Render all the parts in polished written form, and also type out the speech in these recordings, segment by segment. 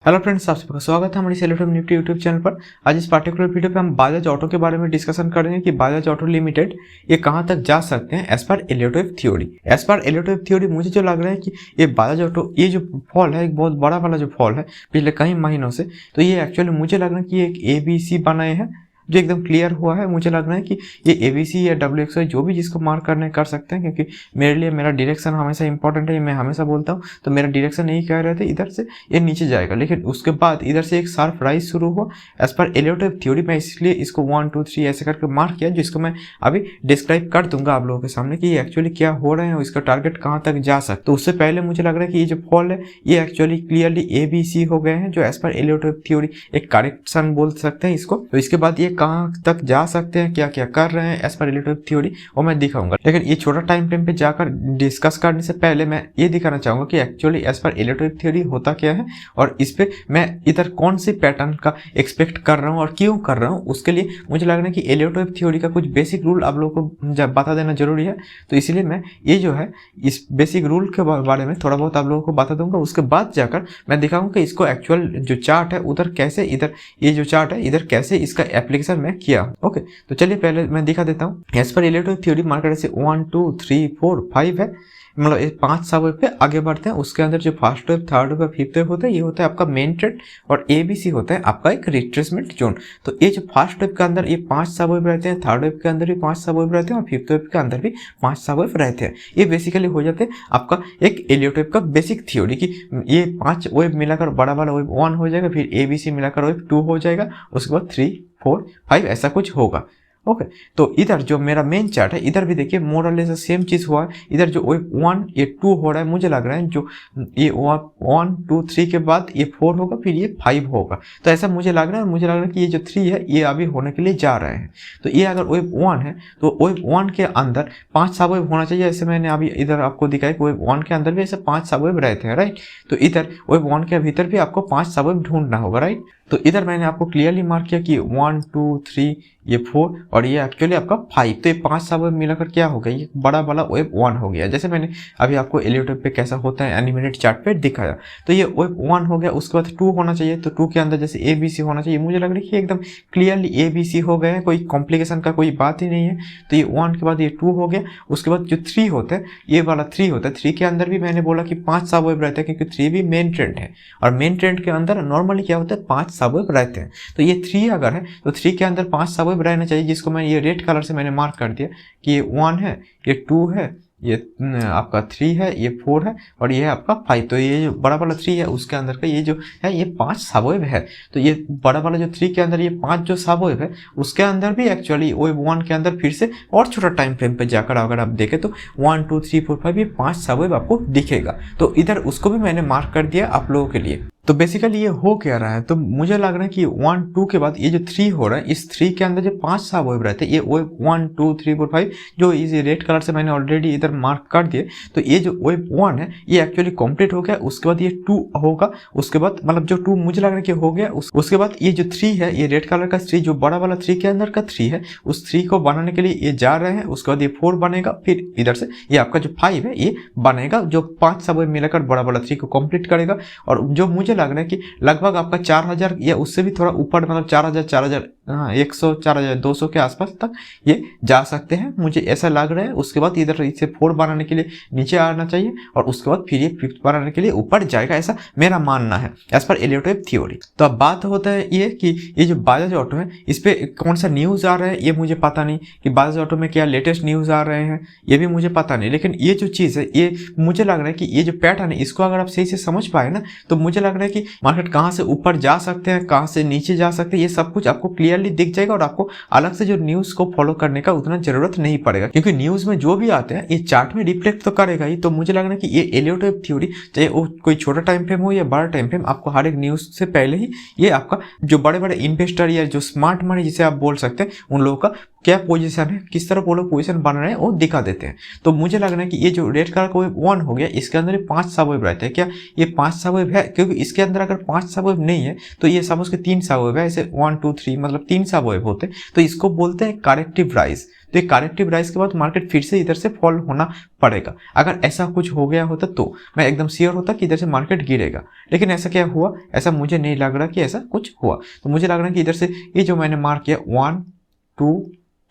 Hello friends, आप सबका स्वागत है हमारी सेलेक्टिव निफ्टी यूट्यूब चैनल पर। आज इस पार्टिकुलर वीडियो पे हम बजाज ऑटो के बारे में डिस्कशन करेंगे कि बजाज ऑटो लिमिटेड ये कहां तक जा सकते हैं as per Elliott wave theory. As per Elliott wave theory मुझे जो लग रहा है कि ये बजाज ऑटो ये जो फॉल है, एक बहुत बड़ा वाला जो फॉल है पिछले कई महीनों से, तो ये एक्चुअली मुझे लग रहा है कि एक ABC बनाए हैं जो एकदम क्लियर हुआ है। मुझे लग रहा है कि ये ABC या WXY जो भी जिसको मार्क करने कर सकते हैं, क्योंकि मेरे लिए मेरा डायरेक्शन हमेशा इंपॉर्टेंट है। ये मैं हमेशा बोलता हूँ, तो मेरा डायरेक्शन यही कह रहे थे इधर से ये नीचे जाएगा, लेकिन उसके बाद इधर से एक शार्प राइज शुरू हुआ as per Elliott wave theory. मैं इसलिए इसको 1 2 3 ऐसे करके मार्क किया, जिसको मैं अभी डिस्क्राइब कर दूंगा आप लोगों के सामने कि ये एक्चुअली क्या हो रहे हैं और इसका टारगेट कहाँ तक जा सकता है। तो उससे पहले मुझे लग रहा है कि ये जो फॉल है ये एक्चुअली क्लियरली ABC हो गए हैं, जो as per Elliott wave theory एक करेक्शन बोल सकते हैं इसको। तो इसके बाद ये कहाँ तक जा सकते हैं, क्या क्या कर रहे हैं as per Elliott wave theory, वो मैं दिखाऊंगा। लेकिन ये छोटा टाइम फ्रेम पे जाकर डिस्कस करने से पहले मैं ये दिखाना चाहूंगा कि actually as per Elliott wave theory होता क्या है और इस पे मैं इधर कौन सी पैटर्न का एक्सपेक्ट कर रहा हूँ और क्यों कर रहा हूँ। उसके लिए मुझे लग रहा है कि एलियट वेव थ्योरी का कुछ बेसिक रूल आप लोगों को जब बता देना जरूरी है। तो इसीलिए मैं ये जो है इस बेसिक रूल के बारे में थोड़ा बहुत आप लोगों को बता दूंगा। उसके बाद जाकर मैं दिखाऊंगा कि इसको एक्चुअल जो चार्ट है उधर कैसे, इधर ये जो चार्ट है इधर कैसे इसका एप्लीकेशन मैं किया। ओके, तो चलिए पहले मैं दिखा देता हूँ। As per Elliott wave theory market ऐसे 1 2 3 4 5 है, मतलब 5 सब वेव पे आगे बढ़ते हैं। उसके अंदर जो first wave, third wave, fifth wave होता है, ये होता है आपका मेन ट्रेंड, और ABC होता है आपका एक रिट्रेसमेंट जोन। तो ये जो फर्स्ट वेव के अंदर ये 5 सब वेव रहते हैं, थर्ड वेव के अंदर भी 5 सब वेव रहते हैं, और फिफ्थ वेव के अंदर भी 5 सब वेव रहते हैं। ये बेसिकली हो जाते हैं आपका एक एलियट वेव का बेसिक थ्योरी कि ये 5 वेव मिलाकर बड़ा वाला वेव 1 हो जाएगा, फिर ABC मिलाकर वेव 2 हो जाएगा, उसके बाद 3 4 5 ऐसा कुछ होगा। ओके, तो इधर जो मेरा मेन चार्ट है इधर भी देखिए मोर और लेस सेम चीज हुआ है। इधर जो वेव 1 ये 2 हो रहा है, मुझे लग रहा है जो ये 1 2 3 के बाद ये 4 होगा, फिर ये 5 होगा। तो ऐसा मुझे लग रहा है, मुझे लग रहा है कि ये जो 3 है ये अभी होने के लिए जा रहे हैं। तो ये अगर वेव 1 है तो वेव 1 के अंदर 5 सब वेव होना चाहिए। ऐसे मैंने अभी इधर आपको दिखाया कि वेव 1 के अंदर भी ऐसे 5 सब वेव रहते हैं, राइट। तो इधर वेव 1 के भीतर भी आपको 5 सब वेव ढूंढना होगा, राइट। तो इधर मैंने आपको क्लियरली मार्क किया कि 1 2 3 ये 4 और ये एक्चुअली आपका 5। तो ये 5 सब वेव मिलाकर क्या हो गया, ये बड़ा वाला वेव 1 हो गया। जैसे मैंने अभी आपको एलियट वेव पे कैसा होता है एनिमेटेड चार्ट पे दिखाया। तो ये वेव 1 हो गया, उसके बाद 2 होना चाहिए, तो 2 के अंदर जैसे ABC होना चाहिए। मुझे लग रहा है कि एकदम क्लियरली ABC हो गए हैं, कोई कॉम्प्लिकेशन का कोई बात ही नहीं है। तो ये 1 के बाद ये 2 हो गया, उसके बाद जो 3 होता है ये वाला 3 होता है। 3 के अंदर भी मैंने बोला कि 5 सब वेव रहते हैं, क्योंकि 3 भी मेन ट्रेंड है, और मेन ट्रेंड के अंदर नॉर्मली क्या होता है 5 सब वेव रहते हैं। तो ये 3 अगर है तो 3 के अंदर 5 सब वेव रहना चाहिए, जिसको मैं ये रेड कलर से मैंने मार्क कर दिया कि ये 1 है, ये 2 है, ये आपका 3 है, ये 4 है, और ये है आपका 5। तो ये जो बड़ा वाला 3 है उसके अंदर का ये जो है ये 5 सब वेव है। तो ये बड़ा वाला जो 3 के अंदर ये 5 जो सब वेव है उसके अंदर भी एक्चुअली वेव 1 के अंदर फिर से और छोटा टाइम फ्रेम पे जाकर अगर आप देखें तो 1 2 3 4 5 ये 5 सब वेव आपको दिखेगा। तो इधर उसको भी मैंने मार्क कर दिया आप लोगों के लिए। तो बेसिकली ये हो क्या रहा है, तो मुझे लग रहा है कि 1 2 के बाद ये जो 3 हो रहा है, इस 3 के अंदर जो 5 सब वेव रहते हैं, ये वेव 1 2 3 4 5 जो इस रेड कलर से मैंने ऑलरेडी इधर मार्क कर दिए। तो ये जो वेव 1 है ये एक्चुअली कंप्लीट हो गया, उसके बाद ये 2 होगा, उसके बाद मतलब जो 2 मुझे लग रहा है कि हो गया, उसके बाद ये जो 3 है, ये रेड कलर का 3 जो बड़ा वाला 3 के अंदर का 3 है, उस 3 को बनाने के लिए ये जा रहे हैं। उसके बाद ये 4 बनेगा, फिर इधर से ये आपका जो 5 है ये बनेगा, जो 5 सब वेव मिलाकर बड़ा वाला 3 को कंप्लीट करेगा। और जो मुझे लग रहा है कि लगभग आपका 4000 या उससे भी थोड़ा ऊपर, मतलब 4000 4100 4200 के आसपास तक ये जा सकते हैं, मुझे ऐसा लग रहा है। उसके बाद इधर इसे 4 बनाने के लिए नीचे आना चाहिए, और उसके बाद फिर ये 5th बनाने के लिए ऊपर जाएगा, ऐसा मेरा मानना है as per Elliott wave theory. तो अब बात होता है ये कि ये जो बजाज ऑटो है इस पे कौन सा न्यूज आ रहा है ये मुझे पता नहीं, कि बजाज ऑटो में क्या लेटेस्ट न्यूज आ रहे हैं ये भी मुझे पता नहीं। लेकिन ये जो चीज है ये मुझे लग रहा है कि ये जो पैटर्न है इसको अगर आप सही से समझ पाए ना, तो मुझे लग रहा है कि मार्केट कहाँ से ऊपर जा सकते हैं, कहाँ से नीचे जा सकते हैं, ये सब कुछ आपको क्लियरली दिख जाएगा, और आपको अलग से जो न्यूज को फॉलो करने का उतना जरूरत नहीं पड़ेगा, क्योंकि न्यूज में जो भी आते हैं ये चार्ट में रिफ्लेक्ट तो करेगा ही। तो मुझे लग रहा है कि ये एलियट वेव थ्योरी, चाहे वो कोई छोटा टाइम फ्रेम हो या बड़ा टाइम फ्रेम, आपको हर एक न्यूज से पहले ही ये आपका जो बड़े बड़े इन्वेस्टर या जो स्मार्ट मनी जिसे आप बोल सकते हैं उन लोगों का क्या पोजीशन है, किस तरह वो लोग पोजीशन बन रहे हैं वो दिखा देते हैं। तो मुझे लग रहा है कि ये जो रेड कलर का वेव 1 हो गया, इसके अंदर ये 5 सब वेव रहते हैं। क्या ये 5 सब वेव है? क्योंकि इसके अंदर अगर 5 सब वेव नहीं है तो ये सपोज के 3 सब वेव है, ऐसे 1 2 3 मतलब 3 सब वेव होते हैं, तो इसको बोलते हैं करेक्टिव राइज। तो ये करेक्टिव राइज के बाद मार्केट फिर से इधर से फॉल होना पड़ेगा। अगर ऐसा कुछ हो गया होता तो मैं एकदम श्योर होता कि इधर से मार्केट गिरेगा, लेकिन ऐसा क्या हुआ? ऐसा मुझे नहीं लग रहा कि ऐसा कुछ हुआ। तो मुझे लग रहा है कि इधर से ये जो मैंने मार्क किया 1 2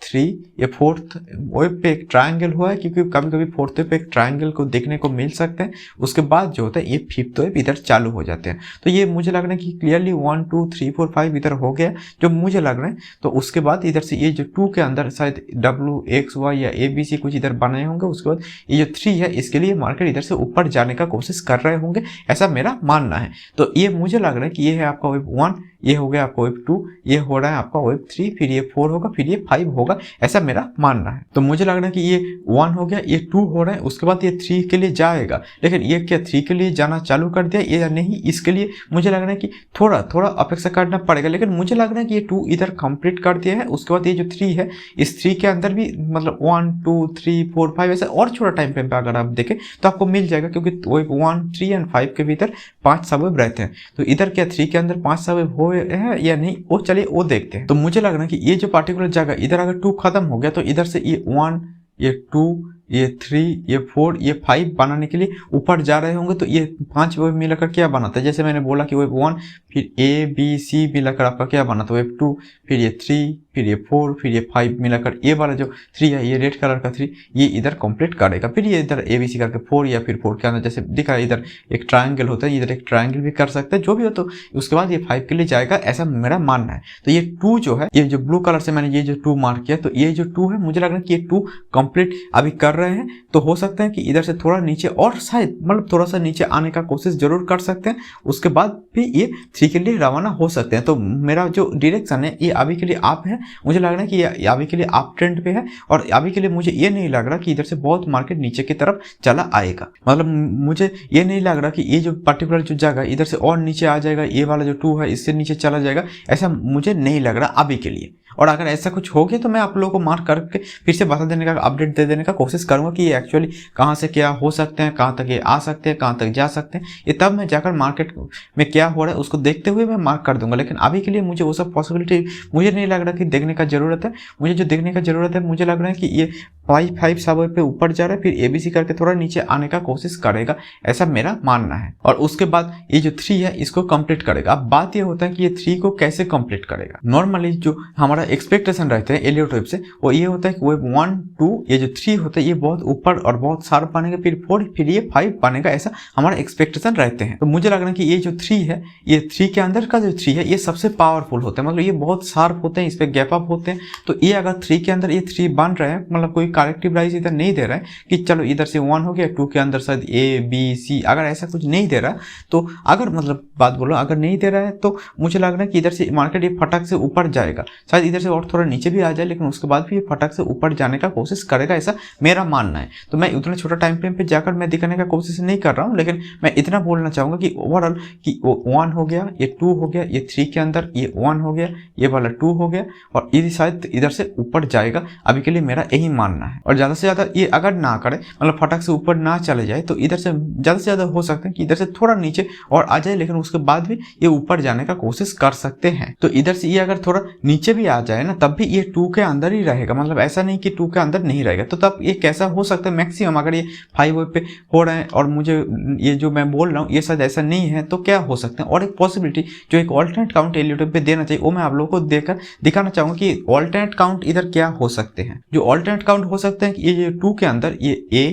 3, ये फोर्थ वेव पे एक ट्रायंगल हुआ है, क्योंकि कभी कभी फोर्थ वेव पे एक ट्रायंगल को देखने को मिल सकते हैं। उसके बाद जो होता है ये फिफ्थ वेव इधर चालू हो जाते हैं। तो ये मुझे लग रहा है कि क्लियरली 1 2 3 4 5 इधर हो गया जो मुझे लग रहा है। तो उसके बाद इधर से ये जो 2 के अंदर शायद WXY या ABC कुछ इधर बनाए होंगे। उसके बाद ये जो 3 है इसके लिए मार्केट इधर से ऊपर जाने का कोशिश कर रहे होंगे, ऐसा मेरा मानना है। तो ये मुझे लग रहा है कि ये है आपका वेव 1, ये हो गया आपका वेव 2, ये हो रहा है आपका वेव 3, फिर ये 4 होगा, फिर ये 5 होगा, ऐसा मेरा मानना है। तो मुझे लग रहा है कि ये 1 हो गया, ये 2 हो रहा है, उसके बाद ये 3 के लिए जाएगा। लेकिन ये क्या 3 के लिए जाना चालू कर दिया ये या नहीं, इसके लिए मुझे लग रहा है कि थोड़ा थोड़ा अपेक्षा करना पड़ेगा। लेकिन मुझे लग रहा है कि ये 2 इधर कंप्लीट कर दिया है। उसके बाद ये जो 3 है, इस 3 के अंदर भी मतलब 1 2 3 4 5 ऐसा और छोटा टाइम फ्रेम पे अगर आप देखें तो आपको मिल जाएगा, क्योंकि वेव 1 3 एंड 5 के भीतर 5 सबवेव रहते हैं। तो इधर क्या 3 के अंदर 5 सबवेव हो है या नहीं, वो चलिए वो देखते हैं। तो मुझे लग रहा है कि ये जो पार्टिकुलर जगह इधर अगर 2 खत्म हो गया तो इधर से ये 1 ये 2 ये 3 ये 4 ये 5 बनाने के लिए ऊपर जा रहे होंगे। तो ये 5 वेव मिलाकर क्या बनाता है? जैसे मैंने बोला कि वेव 1 फिर ABC मिलाकर आपका क्या बनाता है? वेव 2 फिर ये 3 फिर ये 4 फिर ये 5 मिलाकर ये वाला जो 3 है, ये रेड कलर का 3 ये इधर कंप्लीट करेगा। फिर ये इधर ABC करके 4 या फिर 4 के अंदर जैसे दिखा है इधर एक ट्रायंगल होता है, इधर एक ट्रायंगल भी कर सकते हैं, जो भी हो। तो उसके बाद ये 5 के लिए जाएगा, ऐसा मेरा मानना है। तो ये 2 जो है, ये जो ब्लू कलर से मैंने ये जो 2 मार्क किया, तो ये जो 2 है मुझे लग रहा है कि ये 2 कंप्लीट अभी कर रहे हैं। तो हो सकता है कि इधर से थोड़ा नीचे और शायद मतलब थोड़ा सा नीचे आने का कोशिश जरूर कर सकते हैं। उसके बाद भी ये 3 के लिए रवाना हो सकते हैं। तो मेरा जो डायरेक्शन है ये अभी के लिए अप है। मुझे लग रहा है कि ये अभी के लिए अप ट्रेंड पे है, और अभी के लिए मुझे ये नहीं लग रहा कि इधर से बहुत मार्केट नीचे की तरफ चला आएगा। मतलब मुझे ये नहीं लग रहा कि ये जो पर्टिकुलर जो जगह इधर से और नीचे आ जाएगा, ये वाला जो 2 है इससे नीचे चला जाएगा, ऐसा मुझे नहीं लग रहा अभी के लिए। और अगर ऐसा कुछ हो गया तो मैं आप लोगों को मार्क करके फिर से बता देने का, अपडेट दे देने का कोशिश करूंगा कि ये एक्चुअली कहाँ से क्या हो सकते हैं, कहाँ तक ये आ सकते हैं, कहाँ तक जा सकते हैं। ये तब मैं जाकर मार्केट में क्या हो रहा है उसको देखते हुए मैं मार्क कर दूंगा। लेकिन अभी के लिए मुझे वो सब पॉसिबिलिटी मुझे नहीं लग रहा कि देखने का जरूरत है। मुझे जो देखने का जरूरत है, मुझे लग रहा है कि ये 5 सब पे ऊपर जा रहा है, फिर ABC करके थोड़ा नीचे आने का कोशिश करेगा, ऐसा मेरा मानना है। और उसके बाद ये जो 3 है इसको कंप्लीट करेगा। अब बात ये होता है कि ये 3 को कैसे कंप्लीट करेगा। नॉर्मली जो हमारा एक्सपेक्टेशन रहते हैं एलियट वेव से, वो ये होता है कि वेव 1 2 ये जो 3 होता है ये बहुत ऊपर और बहुत शार्प बनेगा, फिर 4 फिर ये 5 बनेगा, ऐसा हमारा एक्सपेक्टेशन रहते हैं। तो मुझे लग रहा है कि ये जो 3 है, ये 3 के अंदर का जो 3 है ये सबसे पावरफुल होता है, मतलब ये बहुत शार्प होते हैं, इस पर गैप अप होते हैं। तो ये अगर 3 के अंदर ये 3 बन रहे हैं, मतलब कोई करेक्टिव राइज इधर नहीं दे रहा है कि चलो इधर से 1 हो गया, 2 के अंदर शायद ABC, अगर ऐसा कुछ नहीं दे रहा है तो अगर मतलब बात बोलो अगर नहीं दे रहा है तो मुझे लग रहा है कि इधर से मार्केट ये फटक से ऊपर जाएगा, शायद इधर से और थोड़ा नीचे भी आ जाए, लेकिन उसके बाद भी ये फटक से ऊपर जाने का कोशिश करेगा, ऐसा मेरा मानना है। तो मैं उतना छोटा टाइम फ्रेम पे जाकर मैं दिखाने का कोशिश नहीं कर रहा हूँ, लेकिन मैं इतना बोलना चाहूंगा कि ओवरऑल कि 1 हो गया, ये 2 हो गया, ये 3 के अंदर ये 1 हो गया, ये वाला 2 हो गया, और ये शायद इधर से ऊपर जाएगा, अभी के लिए मेरा यही मानना है। और ज़्यादा से ज़्यादा ये अगर ना करे, मतलब फटक से ऊपर ना चले जाए, तो इधर से ज़्यादा से ज़्यादा हो सकता है कि इधर से थोड़ा नीचे और आ जाए, लेकिन उसके बाद भी ये ऊपर जाने का कोशिश कर सकते हैं। तो इधर से ये अगर थोड़ा नीचे भी आ जाए ना, तब भी ये 2 के अंदर ही रहेगा, मतलब ऐसा नहीं कि 2 के अंदर नहीं रहेगा। तो तब ये कैसा हो सकता है, मैक्सिमम अगर ये 5 पे हो रहे हैं और मुझे ये जो मैं बोल रहा हूँ ये शायद ऐसा नहीं है, तो क्या हो सकते हैं। और एक पॉसिबिलिटी जो एक ऑल्टरनेट काउंट एलियट पे देना चाहिए, वो मैं आप लोगों को देकर दिखाना चाहूंगा कि ऑल्टरनेट काउंट इधर क्या हो सकते हैं। जो ऑल्टरनेट काउंट हो सकते हैं कि ये 2 के अंदर ये A,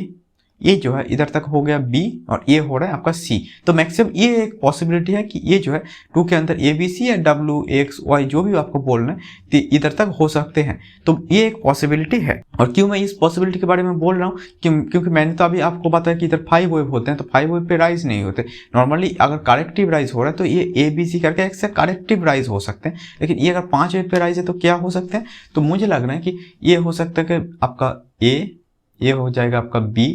ये जो है इधर तक हो गया B, और ये हो रहा है आपका C। तो मैक्सिमम ये एक पॉसिबिलिटी है कि ये जो है 2 के अंदर ABC या WXY जो भी आपको बोलना है इधर तक हो सकते हैं। तो ये एक पॉसिबिलिटी है। और क्यों मैं इस पॉसिबिलिटी के बारे में बोल रहा हूँ, क्योंकि मैंने तो अभी आपको बताया कि इधर 5 वेव होते हैं, तो 5 वेव पे राइज नहीं होते। नॉर्मली अगर करेक्टिव राइज हो रहा है तो ये ABC करके एक से करेक्टिव राइज हो सकते हैं, लेकिन ये अगर 5 वेव पे राइज है तो क्या हो सकते हैं। तो मुझे लग रहा है कि ये हो सकता है कि आपका A, ये हो जाएगा आपका B,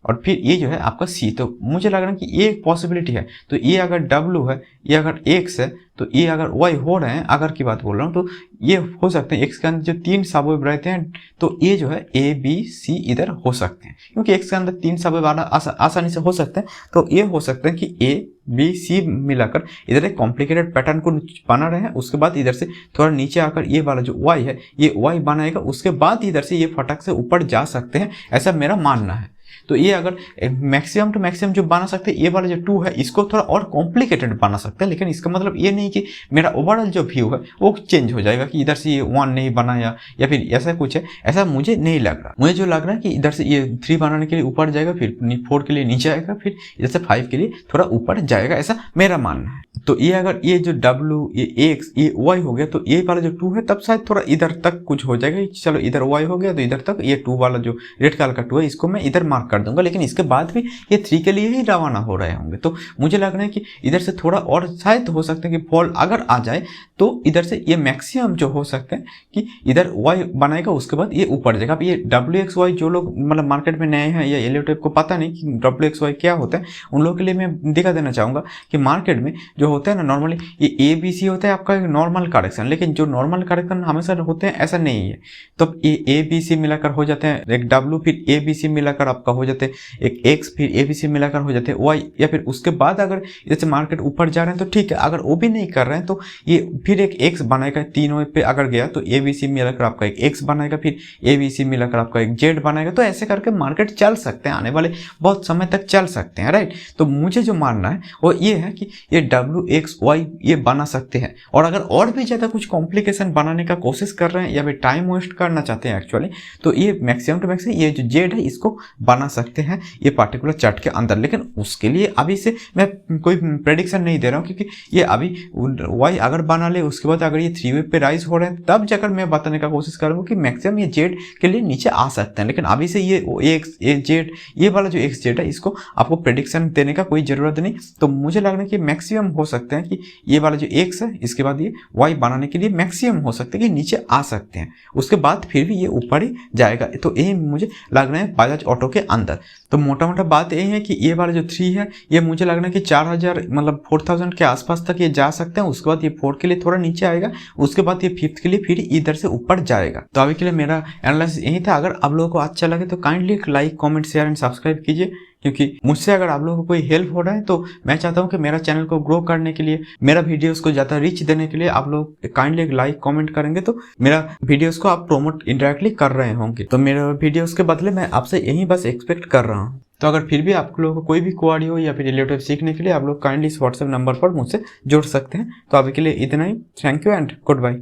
और फिर ये जो है आपका C। तो मुझे लग रहा है कि ये एक पॉसिबिलिटी है। तो ये अगर W है, ये अगर X है, तो ये अगर Y हो रहे हैं, अगर की बात बोल रहा हूँ, तो ये हो सकते हैं X के अंदर जो 3 सबवेव रहते हैं, तो ये जो है A B C इधर हो सकते हैं, क्योंकि X के अंदर 3 सबवेव आसानी से हो सकते हैं। तो ये हो सकते हैं कि A B C मिलाकर इधर एक कॉम्प्लिकेटेड पैटर्न को बना रहे हैं, उसके बाद इधर से थोड़ा नीचे आकर ये वाला जो Y है ये Y बनाएगा, उसके बाद इधर से ये फटक से ऊपर जा सकते हैं, ऐसा मेरा मानना है। तो ये अगर मैक्सिमम टू मैक्सिमम जो बना सकते हैं, ये वाला जो 2 है इसको थोड़ा और कॉम्प्लिकेटेड बना सकते हैं, लेकिन इसका मतलब ये नहीं कि मेरा ओवरऑल जो व्यू है वो चेंज हो जाएगा कि इधर से ये 1 नहीं बनाया या फिर ऐसा कुछ है, ऐसा मुझे नहीं लग रहा। मुझे जो लग रहा है कि इधर से ये 3 बनाने के लिए ऊपर जाएगा, फिर 4 के लिए नीचे आएगा, फिर इधर से 5 के लिए थोड़ा ऊपर जाएगा, ऐसा मेरा मानना है। तो ये अगर ये जो W, ये X, ये Y हो गया, तो ये वाला जो 2 है तब शायद थोड़ा इधर तक कुछ हो जाएगा। चलो इधर Y हो गया तो इधर तक ये 2 वाला जो रेड कलर का 2 है इसको मैं इधर मार्क कर दूंगा, लेकिन इसके बाद भी ये 3 के लिए ही रवाना हो रहे होंगे। तो मुझे लग रहा है कि इधर से थोड़ा और शायद हो सकता है कि फॉल अगर आ जाए तो इधर से ये मैक्सिमम जो हो सकते हैं कि इधर Y बनाएगा, उसके बाद ये ऊपर जाएगा। अब ये WXY जो लोग मतलब मार्केट में नए हैं या एलियोटेप को पता नहीं कि WXY क्या होता है, उन लोगों के लिए मैं दिखा देना चाहूँगा कि मार्केट में जो होता है ना, नॉर्मली ये ABC होता है आपका नॉर्मल करेक्शन, लेकिन जो नॉर्मल करेक्शन हमेशा होते हैं ऐसा नहीं है। तो ये ABC मिलाकर हो जाते हैं, एक W फिर ABC मिलाकर आपका हो जाते हैं, एक X फिर ABC मिलाकर हो जाते हैं Y, या फिर उसके बाद अगर जैसे मार्केट ऊपर जा रहे हैं तो ठीक है, अगर वो भी नहीं कर रहे हैं तो ये फिर एक X बनाएगा, तीनों पे अगर गया तो ABC मिलाकर आपका एक X बनाएगा, फिर ABC मिलाकर आपका एक Z बनाएगा। तो ऐसे करके मार्केट चल सकते हैं, आने वाले बहुत समय तक चल सकते हैं, राइट। तो मुझे जो मानना है वो ये है कि ये WXY ये बना सकते हैं, और अगर और भी ज़्यादा कुछ कॉम्प्लिकेशन बनाने का कोशिश कर रहे हैं या फिर टाइम वेस्ट करना चाहते हैं एक्चुअली, तो ये मैक्सिमम टू मैक्सिमम ये जो Z है इसको बना सकते हैं ये पार्टिकुलर चार्ट के अंदर। लेकिन उसके लिए अभी से मैं कोई प्रेडिक्शन नहीं दे रहा हूँ, क्योंकि ये अभी Y अगर बना ले, उसके बाद अगर ये 3 वे पे राइज हो रहे हैं, तब जाकर मैं बताने का कोशिश करूँगा कि मैक्सिमम ये Z के लिए नीचे आ सकते हैं। लेकिन अभी से ये Z ये वाला जो XZ है इसको आपको प्रेडिक्शन देने का कोई ज़रूरत नहीं। तो मुझे लग रहा है कि मैक्सिमम हो सकते हैं कि ये वाला जो X है इसके बाद ये Y बनाने के लिए मैक्सिमम हो सकते हैं कि नीचे आ सकते हैं, उसके बाद फिर भी ये ऊपर ही जाएगा। तो यही मुझे लग रहा है बजाज ऑटो के अंदर। तो मोटा मोटा बात यही है कि ये वाला जो 3 है ये मुझे लग रहा है कि 4000 मतलब 4000 के आसपास तक ये जा सकते हैं, उसके बाद ये 4 के लिए थोड़ा नीचे आएगा, उसके बाद ये 5th के लिए फिर इधर से ऊपर जाएगा। तो अभी के लिए मेरा एनालिसिस यही था। अगर आप लोगों को अच्छा लगे तो kindly like, comment, share and subscribe कीजिए, क्योंकि मुझसे अगर आप लोगों को कोई हेल्प हो रहा है तो मैं चाहता हूं कि मेरा चैनल को ग्रो करने के लिए, मेरा वीडियोस को ज़्यादा रीच देने के लिए आप लोग काइंडली एक लाइक कमेंट करेंगे तो मेरा वीडियोस को आप प्रमोट इनडायरेक्टली कर रहे होंगे। तो मेरे वीडियोस के बदले मैं आपसे यही बस एक्सपेक्ट कर रहा हूँ। तो अगर फिर भी आप लोगों को कोई भी क्वेरी हो या फिर रिलेटिव सीखने के लिए आप लोग काइंडली इस व्हाट्सएप नंबर पर मुझसे जुड़ सकते हैं। तो अभी के लिए इतना ही। Thank you and good bye.